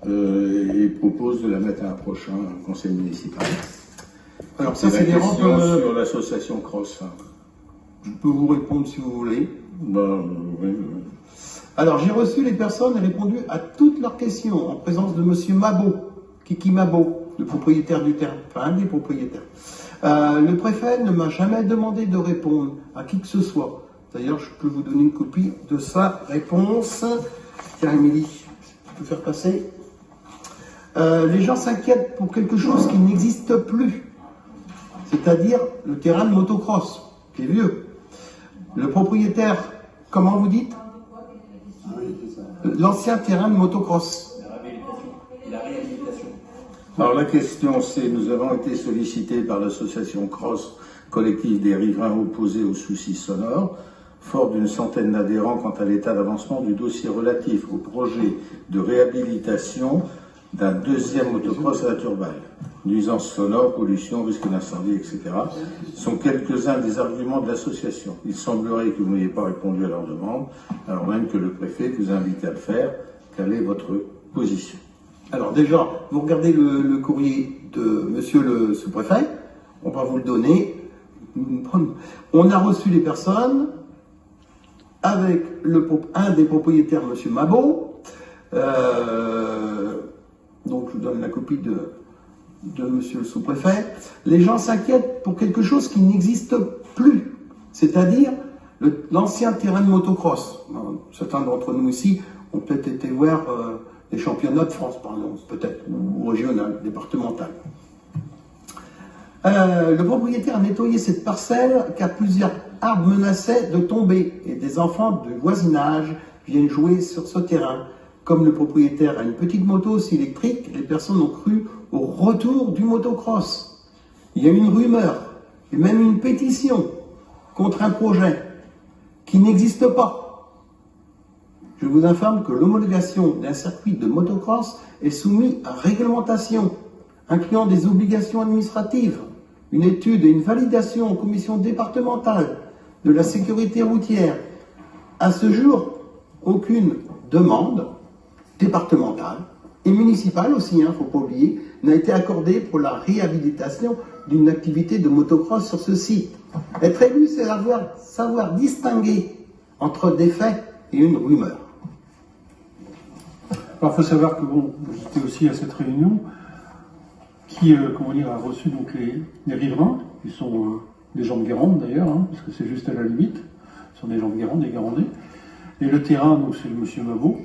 et propose de la mettre à un prochain conseil municipal. Alors ça, c'est des rampes sur l'association Cross. Je peux vous répondre si vous voulez. Oui. Alors, j'ai reçu les personnes et répondu à toutes leurs questions en présence de Monsieur Mabo, Kiki Mabo, le propriétaire du terrain, enfin un des propriétaires. Le préfet ne m'a jamais demandé de répondre à qui que ce soit. D'ailleurs, je peux vous donner une copie de sa réponse. Tiens, Émilie, tu peux faire passer. Les gens s'inquiètent pour quelque chose qui n'existe plus, c'est-à-dire le terrain de motocross, qui est vieux. Le propriétaire, comment vous dites? L'ancien terrain de motocross. La réhabilitation. Alors la question c'est, nous avons été sollicités par l'association Cross, collectif des riverains opposés aux soucis sonores, fort d'une centaine d'adhérents quant à l'état d'avancement du dossier relatif au projet de réhabilitation d'un deuxième motocross à la Turballe. Nuisances sonores, pollution, risque d'incendie, etc. sont quelques-uns des arguments de l'association. Il semblerait que vous n'ayez pas répondu à leur demande, alors même que le préfet vous invite à le faire. Quelle est votre position? Alors déjà, vous regardez le courrier de monsieur le sous-préfet, on va vous le donner. On a reçu les personnes avec un des propriétaires, monsieur Mabo. Donc je vous donne la copie de monsieur le sous-préfet. Les gens s'inquiètent pour quelque chose qui n'existe plus, c'est-à-dire l'ancien terrain de motocross. Certains d'entre nous ici ont peut-être été voir les championnats de France, par exemple, peut-être, ou régional, départemental. Le propriétaire a nettoyé cette parcelle car plusieurs arbres menaçaient de tomber et des enfants du voisinage viennent jouer sur ce terrain. Comme le propriétaire a une petite moto aussi électrique, les personnes ont cru au retour du motocross. Il y a une rumeur et même une pétition contre un projet qui n'existe pas. Je vous informe que l'homologation d'un circuit de motocross est soumise à réglementation, incluant des obligations administratives, une étude et une validation en commission départementale de la sécurité routière. À ce jour, aucune demande départementale et municipale aussi, il ne faut pas oublier, n'a été accordée pour la réhabilitation d'une activité de motocross sur ce site. Être élu, c'est savoir distinguer entre des faits et une rumeur. Alors, il faut savoir que bon, j'étais aussi à cette réunion qui, a reçu donc les riverains, qui sont des gens de Guérande d'ailleurs, hein, parce que c'est juste à la limite, ce sont des gens de Guérande, des Guérandais. Et le terrain, donc c'est monsieur Mabo,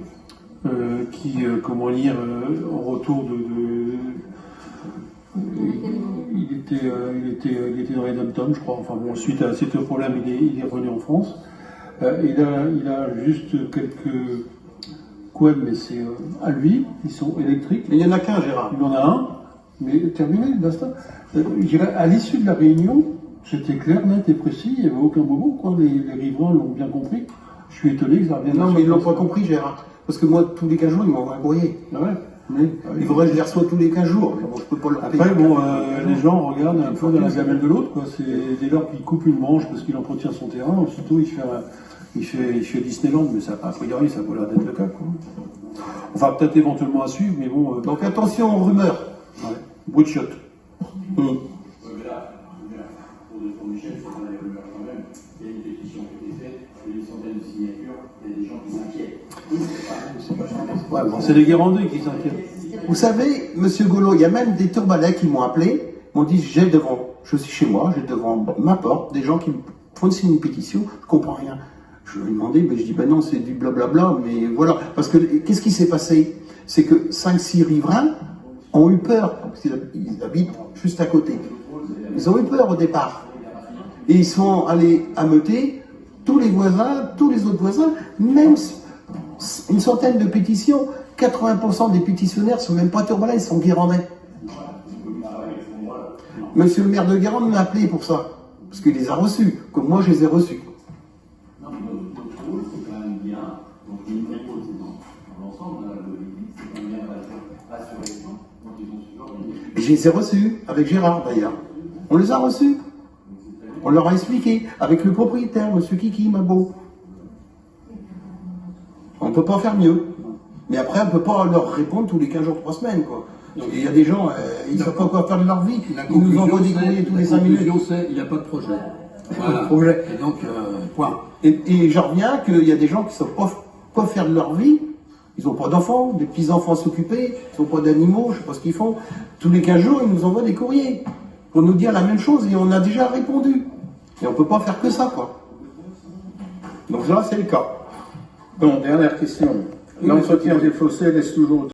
qui, en retour il était dans les dom-toms, je crois. Enfin bon, suite à ce problème, il est revenu en France. Il a juste quelques quads, mais c'est à lui, ils sont électriques. Mais il n'y en a qu'un, Gérard. Il y en a un, mais terminé, basta. À l'issue de la réunion, c'était clair, net et précis, il n'y avait aucun bobo, quoi. Les riverains l'ont bien compris. Je suis étonné qu'ils reviennent. Non, mais ils ne l'ont pas compris, Gérard. Parce que moi, tous les 15 jours, ils m'envoient un courrier. Ah ouais. Oui. Il faudrait que je les reçois tous les 15 jours. Bon, je peux pas le Après, bon, les gens regardent un peu dans la gamelle de l'autre, quoi. C'est dès lors qu'il coupe une branche parce qu'il entretient son terrain, aussitôt il fait Disneyland, mais ça, a priori, ça a pas l'air d'être le cas, quoi. Enfin, peut-être éventuellement à suivre, mais bon. Donc attention aux rumeurs. Ouais. Bruit de shot. Pour Michel, il faut qu'on ait les rumeurs quand même. Il y a une pétition qui a été faite, il y a une centaine de signatures, il y a des gens qui s'inquiètent. Ouais, bon, c'est les Guérandais qui s'inquiètent. Vous savez, monsieur Golo, il y a même des Turbalais qui m'ont appelé, m'ont dit je suis chez moi, j'ai devant ma porte des gens qui font signer une pétition, je comprends rien. Je lui ai demandé, mais je dis ben non, c'est du blablabla, mais voilà. Parce que qu'est-ce qui s'est passé? C'est que 5-6 riverains ont eu peur, parce qu'ils habitent juste à côté. Ils ont eu peur au départ. Et ils sont allés ameuter tous les voisins, tous les autres voisins, même une centaine de pétitions. 80% des pétitionnaires ne sont même pas Turbalais, ils sont Guérandais. Monsieur le maire de Guérande m'a appelé pour ça, parce qu'il les a reçus, comme moi je les ai reçus. Non, mais notre rôle, c'est quand même bien, donc il y a une vraie cause dans l'ensemble de l'église, c'est quand même bien rassurer les gens, donc ils ont su organiser. Et je les ai reçus, avec Gérard d'ailleurs. On les a reçus. On leur a expliqué, avec le propriétaire, monsieur Kiki Mabo. On ne peut pas faire mieux. Mais après, on ne peut pas leur répondre tous les 15 jours, 3 semaines, quoi. Il y a des gens, ils ne savent pas quoi faire de leur vie. Ils nous envoient des courriers tous les 5 minutes. La conclusion, c'est il n'y a pas de projet. Voilà. Projet. Et donc, point. Et j'en reviens qu'il y a des gens qui ne savent pas quoi faire de leur vie. Ils n'ont pas d'enfants, des petits-enfants à s'occuper, ils n'ont pas d'animaux, je ne sais pas ce qu'ils font. Tous les 15 jours, ils nous envoient des courriers pour nous dire la même chose et on a déjà répondu. Et on ne peut pas faire que ça, quoi. Donc là, c'est le cas. Bon, dernière question. L'entretien des fossés laisse toujours